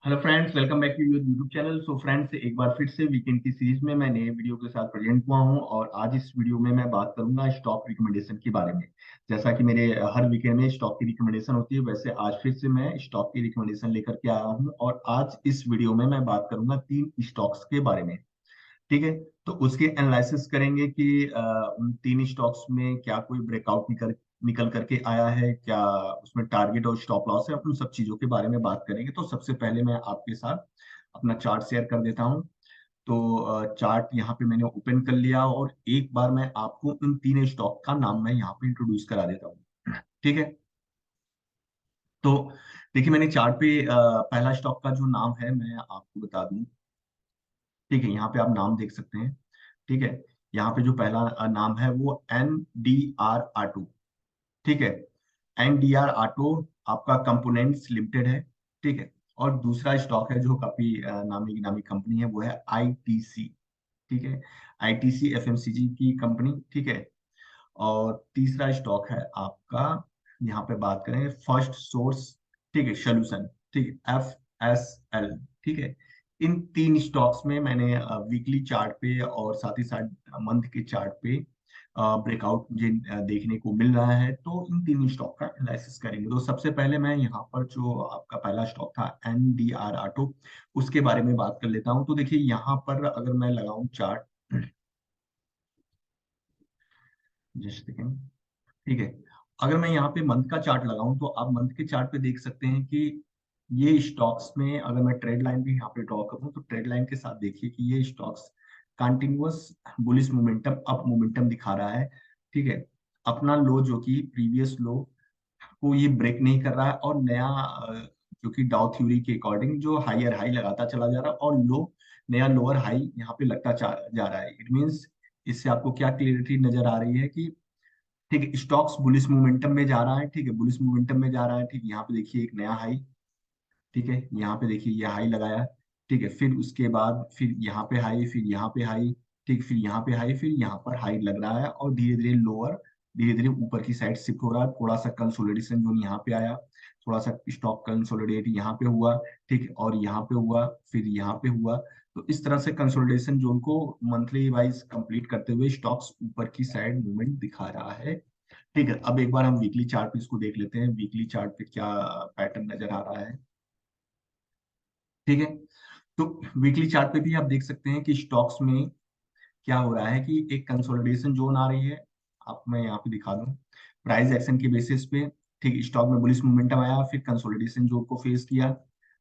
Hello friends, welcome back to your YouTube channel. So friends, एक बार फिर से वीकेंड की सीरीज में मैं नए वीडियो के साथ प्रेजेंट हुआ हूं और आज इस वीडियो में मैं बात करूंगा स्टॉक रिकमेंडेशन के बारे में। जैसा कि मेरे हर वीकेंड में स्टॉक की रिकमेंडेशन होती है, वैसे आज फिर से मैं स्टॉक की रिकमेंडेशन लेकर के आया हूं और आज इस वीडियो में मैं बात करूंगा 3 स्टॉक्स के बारे में। ठीक है। तो उसके एनालिसिस करेंगे कि उन 3 स्टॉक्स में क्या कोई ब्रेकआउट निकल निकल करके आया है, क्या उसमें टारगेट और स्टॉप लॉस है, उन सब चीजों के बारे में बात करेंगे। तो सबसे पहले मैं आपके साथ अपना चार्ट शेयर कर देता हूं। तो चार्ट यहाँ पे मैंने ओपन कर लिया और एक बार मैं आपको उन 3 स्टॉक का नाम मैं यहाँ पे इंट्रोड्यूस करा देता हूँ। ठीक है। तो देखिए, मैंने चार्ट पे पहला स्टॉक का जो नाम है मैं आपको बता दूं। ठीक है, यहाँ पे आप नाम देख सकते हैं। ठीक है। यहाँ पे जो पहला नाम है वो NDR ऑटो। ठीक है। NDR ऑटो आपका कंपोनेंट्स लिमिटेड है। ठीक है। और दूसरा स्टॉक है जो काफी नामी नामी कंपनी है, वो है ITC। ठीक है। ITC FMCG की कंपनी। ठीक है। और तीसरा स्टॉक है आपका, यहाँ पे बात करें, फर्स्ट सोर्स। ठीक है, सोल्यूशन। ठीक है, FSL। ठीक है। इन 3 स्टॉक्स में मैंने वीकली चार्ट पे और साथ ही साथ मंथ के चार्ट पे ब्रेकआउट मुझे देखने को मिल रहा है। तो इन 3 स्टॉक का एनालिसिस करेंगे। तो सबसे पहले मैं यहाँ पर जो आपका पहला स्टॉक था NDR ऑटो, उसके बारे में बात कर लेता हूँ। तो देखिए, यहाँ पर अगर मैं लगाऊं चार्ट, जस्ट सेकेंड। ठीक है। अगर मैं यहाँ पे मंथ का चार्ट लगाऊं तो आप मंथ के चार्ट पे देख सकते हैं कि ये स्टॉक्स में, अगर मैं ट्रेड लाइन भी यहाँ पे ड्रॉ करूं तो ट्रेड लाइन के साथ देखिए कि ये stocks continuous bullish momentum, up momentum दिखा रहा है। ठीक है। अपना लो जो कि प्रीवियस लो को ये ब्रेक नहीं कर रहा है और नया जो कि डाउ थ्योरी के अकॉर्डिंग जो हायर हाई लगाता चला जा रहा है और लो नया लोअर हाई यहाँ पे लगता जा रहा है। इट मीन्स इससे आपको क्या क्लियरिटी नजर आ रही है कि ठीक है, स्टॉक्स बुलिश मोमेंटम में जा रहा है। ठीक है, बुलिश मोमेंटम में जा रहा है। ठीक, यहाँ पे देखिए एक नया हाई। ठीक है, यहाँ पे देखिए ये हाई लगाया। ठीक है, फिर उसके बाद फिर यहाँ पे हाई, फिर यहाँ पे हाई। ठीक, फिर यहाँ पे हाई, फिर यहाँ पर हाई लग रहा है और धीरे धीरे लोअर, धीरे धीरे ऊपर की साइड शिफ्ट हो रहा है। थोड़ा सा कंसोलिडेशन जोन यहाँ पे आया, थोड़ा सा स्टॉक कंसोलिडेट यहाँ पे हुआ। ठीक है, और यहाँ पे हुआ, फिर यहाँ पे हुआ। तो इस तरह से कंसोलिडेशन जोन को मंथली वाइज कंप्लीट करते हुए स्टॉक्स ऊपर की साइड मूवमेंट दिखा रहा है। ठीक है, अब एक बार हम वीकली चार्ट पे इसको देख लेते हैं, वीकली चार्ट पे क्या पैटर्न नजर आ रहा है। ठीक है। तो वीकली चार्ट पे भी आप देख सकते हैं कि स्टॉक्स में क्या हो रहा है कि एक कंसोलिडेशन जोन आ रही है। आप मैं यहाँ पे दिखा दूं, प्राइस एक्शन के बेसिस पे। ठीक, स्टॉक में बुलिश मोमेंटम आया, फिर कंसोलिडेशन जोन को फेस किया।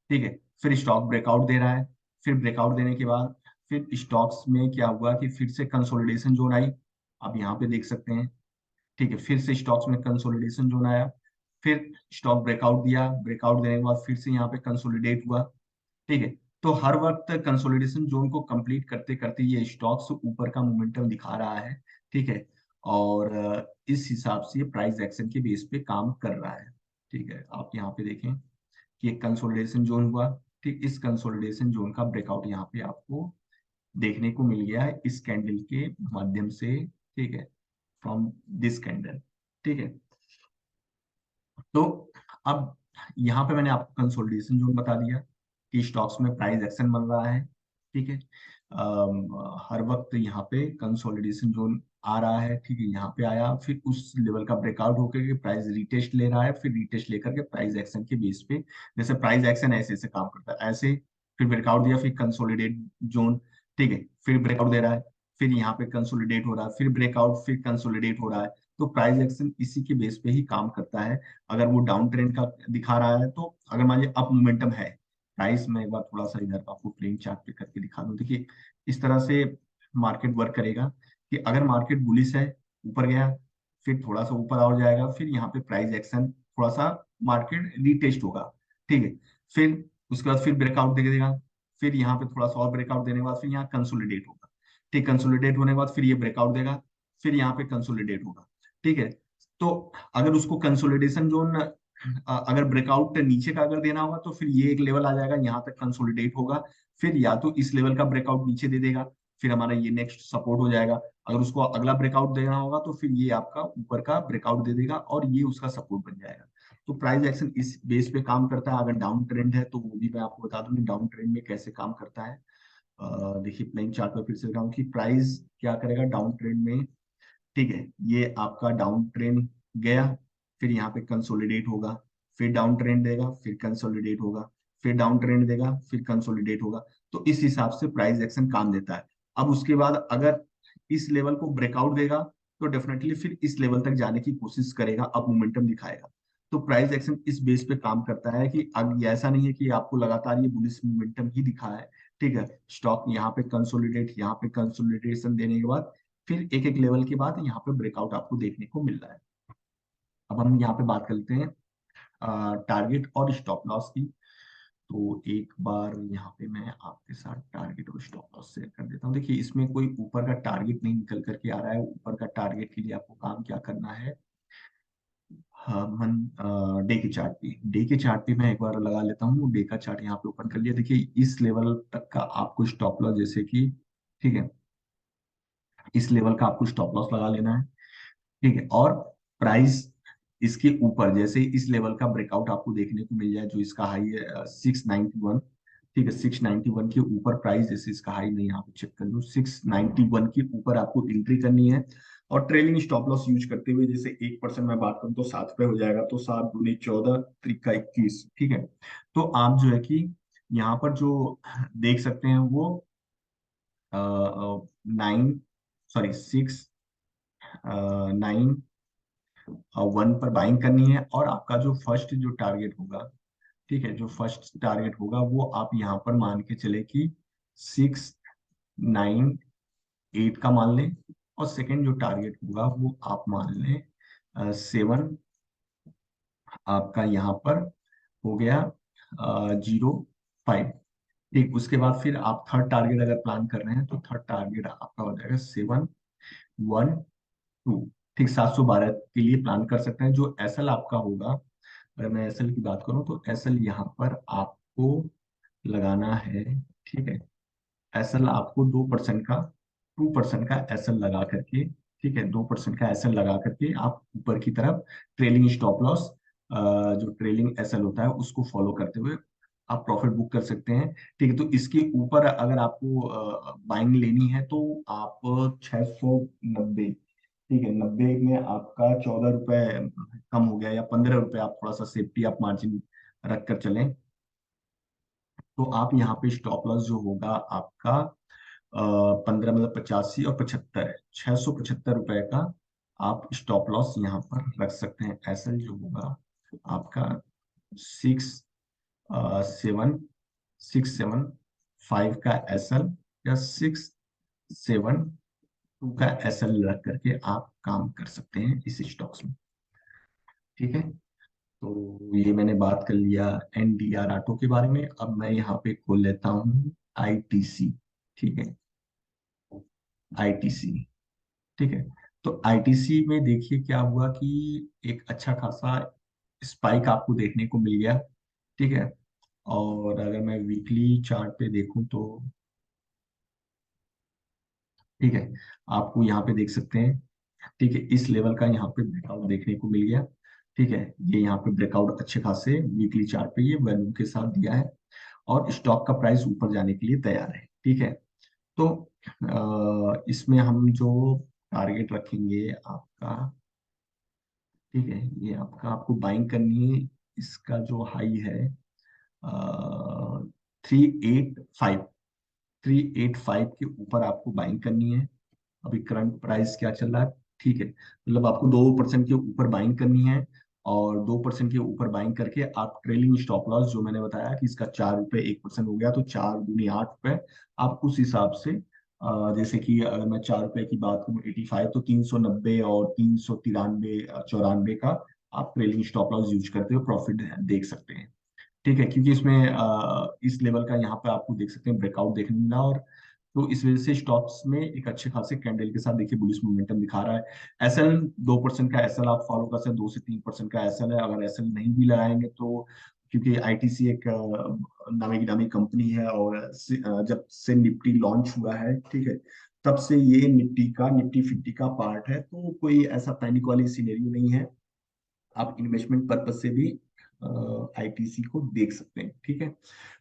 ठीक है, फिर स्टॉक ब्रेकआउट दे रहा है। फिर ब्रेकआउट देने के बाद फिर स्टॉक्स में क्या हुआ कि फिर से कंसोलिडेशन जोन आई। आप यहाँ पे देख सकते हैं। ठीक है, फिर से स्टॉक्स में कंसोलिडेशन जोन आया। फिर स्टॉक ब्रेकआउट दिया, ब्रेकआउट देने के बाद फिर से यहाँ पे कंसोलिडेट हुआ। ठीक है। तो हर वक्त कंसोलिडेशन जोन को कंप्लीट करते करते ये स्टॉक्स ऊपर का मोमेंटम दिखा रहा है। ठीक है। और इस हिसाब से प्राइस एक्शन के बेस पे काम कर रहा है। ठीक है, आप यहाँ पे देखें कि एक कंसोलिडेशन जोन हुआ। ठीक, इस कंसोलिडेशन जोन का ब्रेकआउट यहाँ पे आपको देखने को मिल गया है इस कैंडल के माध्यम से। ठीक है, फ्रॉम दिस कैंडल। ठीक है। तो अब यहाँ पे मैंने आपको कंसोलिडेशन जोन बता दिया कि स्टॉक्स में प्राइस एक्शन बन रहा है। ठीक है। हर वक्त यहाँ पे कंसोलिडेशन जोन आ रहा है। ठीक है, यहाँ पे आया, फिर उस लेवल का ब्रेकआउट होकर के प्राइस रीटेस्ट ले रहा है, फिर रीटेस्ट लेकर के प्राइस एक्शन के बेस पे, जैसे प्राइस एक्शन ऐसे ऐसे काम करता है ऐसे, फिर ब्रेकआउट दिया, फिर कंसोलिडेट जोन। ठीक है, फिर ब्रेकआउट दे रहा है, फिर यहाँ पे कंसोलिडेट हो रहा है, फिर ब्रेकआउट, फिर कंसोलिडेट हो रहा है। तो प्राइस एक्शन इसी के बेस पे ही काम करता है। अगर वो डाउन ट्रेंड का दिखा रहा है तो अगर मान लीजिए अप मोमेंटम है प्राइस, मैं एक बार थोड़ा सा इधर आपको प्लेन चार्ट पे करके दिखा दूं। देखिए, इस तरह से मार्केट वर्क करेगा कि अगर मार्केट बुलिश है, ऊपर गया, फिर थोड़ा सा ऊपर और जाएगा, फिर यहाँ पे प्राइस एक्शन थोड़ा सा मार्केट रीटेस्ट होगा। ठीक है, फिर उसके बाद फिर ब्रेकआउट दे देगा, फिर यहाँ पे थोड़ा सा और ब्रेकआउट देने के बाद फिर यहाँ कंसोलिडेट होगा। ठीक, कंसोलिडेट होने के बाद फिर ये ब्रेकआउट देगा, फिर यहाँ पे कंसोलिडेट होगा। ठीक है। तो अगर उसको कंसोलिडेशन जोन, अगर ब्रेकआउट नीचे का अगर देना होगा तो फिर ये एक लेवल आ जाएगा, यहाँ तक कंसोलिडेट होगा, फिर या तो इस लेवल का ब्रेकआउट नीचे दे देगा, फिर हमारा ये नेक्स्ट सपोर्ट हो जाएगा। अगर उसको अगला ब्रेकआउट देना होगा तो फिर ये आपका ऊपर का ब्रेकआउट दे देगा और ये उसका सपोर्ट बन जाएगा। तो प्राइस एक्शन इस बेस पे काम करता है। अगर डाउन ट्रेंड है तो वो भी मैं आपको बता दूं कि डाउन ट्रेंड में कैसे काम करता है। देखिए प्लेइंग चार्ट पर फिर से दिखाऊं कि प्राइस क्या करेगा डाउन ट्रेंड में। ठीक है, ये आपका डाउन ट्रेंड गया, फिर यहाँ पे कंसोलिडेट होगा, फिर डाउन ट्रेंड देगा, फिर कंसोलिडेट होगा, फिर डाउन ट्रेंड देगा, फिर कंसोलिडेट होगा। तो इस हिसाब से प्राइस एक्शन काम देता है। अब उसके बाद अगर इस लेवल को ब्रेकआउट देगा तो डेफिनेटली फिर इस लेवल तक जाने की कोशिश करेगा, अब मोमेंटम दिखाएगा। तो प्राइस एक्शन इस बेस पे काम करता है कि अब ये ऐसा नहीं है कि आपको लगातार ये बुलिश मोमेंटम ही दिखा है। ठीक है, स्टॉक यहाँ पे कंसोलिडेट, यहाँ पे कंसोलिडेशन देने के बाद फिर एक एक लेवल के बाद यहाँ पे ब्रेकआउट आपको देखने को मिल रहा है। अब हम यहाँ पे बात करते हैं टारगेट और स्टॉप लॉस की। तो एक बार यहाँ पे मैं आपके साथ टारगेट और स्टॉप लॉस शेयर कर देता हूँ। देखिए इसमें कोई ऊपर का टारगेट नहीं निकल करके आ रहा है। ऊपर का टारगेट के लिए आपको काम क्या करना है, हाँ मन डे के चार्ट पे, डे के चार्ट पे मैं एक बार लगा लेता हूँ। डे का चार्ट यहाँ पे ओपन कर लिया। देखिए इस लेवल तक का आपको स्टॉप लॉस, जैसे कि ठीक है, इस लेवल का आपको स्टॉप लॉस लगा लेना है। ठीक है, और प्राइस इसके ऊपर जैसे इस लेवल का ब्रेकआउट आपको देखने को मिल जाए, जो इसका हाई है 691। ठीक है, 691 के ऊपर प्राइस, जैसे इसका हाई मैं यहाँ पे चेक कर लूँ, 691 के ऊपर आपको एंट्री करनी है। और ट्रेलिंग स्टॉप लॉस यूज करते हुए, जैसे 1% मैं बात करूँ तो 7 पे हो जाएगा, तो 7 दूनी 14, त्रिका 21। ठीक है, तो आप जो है कि यहाँ पर जो देख सकते हैं वो 6 9 पर बाइंग करनी है। और आपका जो फर्स्ट जो टारगेट होगा, ठीक है, जो फर्स्ट टारगेट होगा वो आप यहाँ पर मान के चले कि 698 का मान लें। और सेकंड जो टारगेट होगा वो आप मान लें 7 आपका यहाँ पर हो गया 05। ठीक, उसके बाद फिर आप थर्ड टारगेट अगर प्लान कर रहे हैं तो थर्ड टारगेट आपका हो जाएगा 712। ठीक, 712 के लिए प्लान कर सकते हैं। जो एसएल आपका होगा, अगर मैं एसएल की बात करूं तो एसएल यहाँ पर आपको लगाना है। ठीक है, एसएल आपको 2% का, 2% का एसएल लगा करके, ठीक है, 2% का एसएल लगा करके आप ऊपर की तरफ ट्रेलिंग स्टॉप लॉस, जो ट्रेलिंग एसएल होता है उसको फॉलो करते हुए आप प्रॉफिट बुक कर सकते हैं। ठीक है, तो इसके ऊपर अगर आपको बाइंग लेनी है तो आप 690, ठीक है, 90 में आपका 14 रुपए कम हो गया, या 15 रुपए आप थोड़ा सा सेफ्टी आप मार्जिन रख कर चलें। तो आप यहाँ पे स्टॉप लॉस जो होगा आपका 15, मतलब 85 और 75, 675 रुपए का आप स्टॉप लॉस यहाँ पर रख सकते हैं। एसएल जो होगा आपका 6, 7, 6, 7, 5 का एसएल, या 6, 7, 2 का एसएल रख करके आप काम कर सकते हैं इस स्टॉक्स में। ठीक है, तो ये मैंने बात कर लिया एनडीआर ऑटो के बारे में। अब मैं यहाँ पे खोल लेता हूँ आईटीसी। ठीक है, आईटीसी, ठीक है। तो आईटीसी में देखिए क्या हुआ कि एक अच्छा खासा स्पाइक आपको देखने को मिल गया। ठीक है, और अगर मैं वीकली चार्ट पे देखूं तो ठीक है, आपको यहाँ पे देख सकते हैं। ठीक है, इस लेवल का यहाँ पे ब्रेकआउट देखने को मिल गया। ठीक है, ये यहाँ पे ब्रेकआउट अच्छे खासे वीकली चार्ट पे ये वैल्यू के साथ दिया है, और स्टॉक का प्राइस ऊपर जाने के लिए तैयार है। ठीक है, तो इसमें हम जो टारगेट रखेंगे आपका, ठीक है, ये आपका आपको बाइंग करनी है। इसका जो हाई है 385, 385 के ऊपर आपको बाइंग करनी है। अभी करंट प्राइस क्या चल रहा है, ठीक है, मतलब आपको 2% के ऊपर बाइंग करनी है। और 2% के ऊपर बाइंग करके आप ट्रेलिंग स्टॉप लॉस, जो मैंने बताया कि इसका 4 रुपए 1% हो गया, तो 4 दूनी 8 रुपए, आप उस हिसाब से जैसे कि अगर मैं 4 रुपए की बात करूँ 85, तो 390 और 393 94 का आप ट्रेलिंग स्टॉप लॉस यूज करते हुए प्रॉफिट देख सकते हैं। ठीक है, क्योंकि इसमें इस लेवल का यहाँ पे आपको देख सकते हैं ब्रेकआउट देखने मिला, और तो इस वजह से स्टॉक्स में एक अच्छे खासे कैंडल के साथ देखिए बुलिश मोमेंटम दिखा रहा है। एसएल 2% का एसएल आप फॉलो कर सकते हैं, 2 से 3% का एसएल है। अगर एसएल नहीं भी लगाएंगे तो, क्योंकि आईटीसी एक नामी गिरामी कंपनी है, और जब से निफ्टी लॉन्च हुआ है, ठीक है, तब से ये निफ्टी 50 का पार्ट है, तो कोई ऐसा पैनिक वाली सिनेरियो नहीं है। आप इन्वेस्टमेंट पर्पज से भी आईटीसी को देख सकते हैं। ठीक है,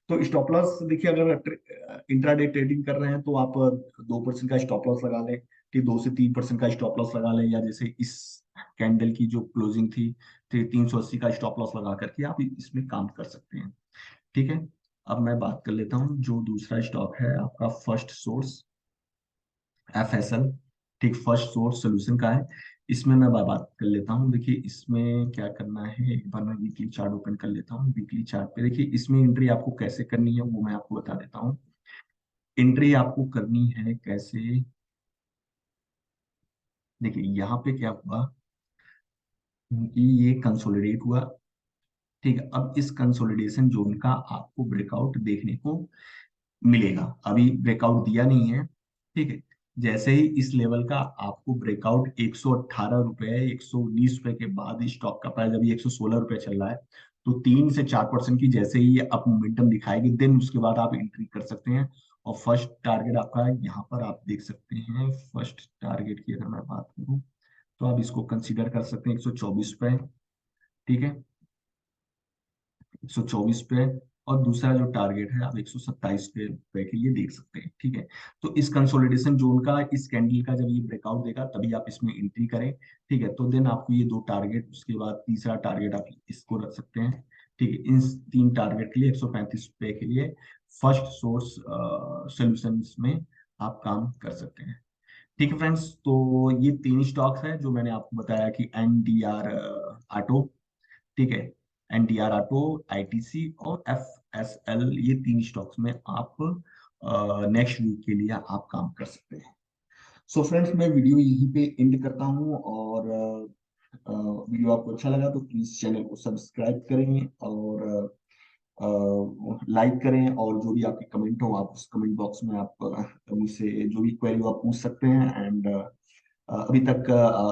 तो स्टॉप लॉस देखिए, अगर इंट्राडे ट्रेडिंग कर रहे हैं तो आप 2% का स्टॉप लॉस लगा लें, कि 2 से 3% का स्टॉप लॉस लगा लें, या जैसे इस कैंडल की जो क्लोजिंग थी 380 का स्टॉप लॉस लगा करके आप इसमें काम कर सकते हैं। ठीक है, अब मैं बात कर लेता हूँ जो दूसरा स्टॉक है आपका फर्स्ट सोर्स, FSL। ठीक, फर्स्ट सोर्स सोल्यूशन का है। इसमें मैं बात कर लेता हूँ। देखिए इसमें क्या करना है, एक बार मैं वीकली चार्ट ओपन कर लेता हूँ। वीकली चार्ट पे देखिए इसमें एंट्री आपको कैसे करनी है वो मैं आपको बता देता हूँ। एंट्री आपको करनी है कैसे, देखिए यहाँ पे क्या हुआ कि ये कंसोलिडेट हुआ। ठीक है, अब इस कंसोलिडेशन जोन का आपको ब्रेकआउट देखने को मिलेगा। अभी ब्रेकआउट दिया नहीं है। ठीक है, जैसे ही इस लेवल का आपको ब्रेकआउट 118 रुपए 119 रुपए के बाद स्टॉक का प्राइस अभी 116 रुपए चल रहा है, तो 3 से 4% की जैसे ही अप मोमेंटम दिखाएगी देन उसके बाद आप एंट्री कर सकते हैं। और फर्स्ट टारगेट आपका यहाँ पर आप देख सकते हैं। फर्स्ट टारगेट की अगर मैं बात करूँ तो आप इसको कंसीडर कर सकते हैं 124 रुपए। ठीक है, 124 पे। और दूसरा जो टारगेट है आप 127 पे के लिए देख सकते हैं। ठीक है, तो इस कंसोलिडेशन जोन का, इस कैंडल का जब ये ब्रेकआउट देगा तभी आप इसमें एंट्री करें। ठीक है, तो देन आपको ये 2 टारगेट, उसके बाद तीसरा टारगेट आप इसको रख सकते हैं। ठीक है, इन 3 टारगेट के लिए 135 पे के लिए फर्स्ट सोर्स सोल्यूशंस में आप काम कर सकते हैं। ठीक है फ्रेंड्स, तो ये 3 स्टॉक्स हैं जो मैंने आपको बताया कि NDR ऑटो, ठीक है, NDR ऑटो, आईटीसी और FSL, ये 3 स्टॉक्स में आप नेक्स्ट वीक के लिए आप काम कर सकते हैं। सो फ्रेंड्स, मैं वीडियो यहीं पे एंड करता हूँ, और वीडियो आपको अच्छा लगा तो प्लीज चैनल को सब्सक्राइब करें और लाइक करें, और जो भी आपके कमेंट हो आप उस कमेंट बॉक्स में आप मुझसे जो भी क्वेरी आप पूछ सकते हैं। एंड अभी तक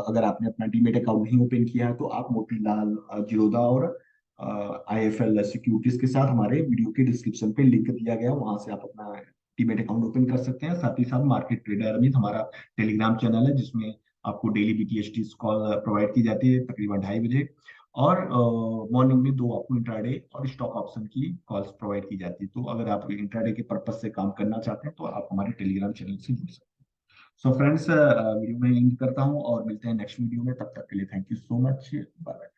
अगर आपने अपना डीमेट अकाउंट नहीं ओपन किया है तो आप मोतीलाल जिरोदा और IFL सिक्योरिटीज के साथ हमारे वीडियो के डिस्क्रिप्शन पे लिंक दिया गया है, वहां से आप अपना डीमेट अकाउंट ओपन कर सकते हैं। साथ ही साथ मार्केट ट्रेडर अमित हमारा टेलीग्राम चैनल है जिसमें आपको डेली BTST कॉल प्रोवाइड की जाती है तकरीबन 2:30 बजे, और मॉर्निंग में 2 आपको इंट्राडे और स्टॉक ऑप्शन की कॉल्स प्रोवाइड की जाती है। तो अगर आप इंट्राडे के पर्पज से काम करना चाहते हैं तो आप हमारे टेलीग्राम चैनल से जुड़ सकते हैं। सो फ्रेंड्स, वीडियो में एंड करता हूँ और मिलते हैं नेक्स्ट वीडियो में। तब तक के लिए thank you so much, bye bye.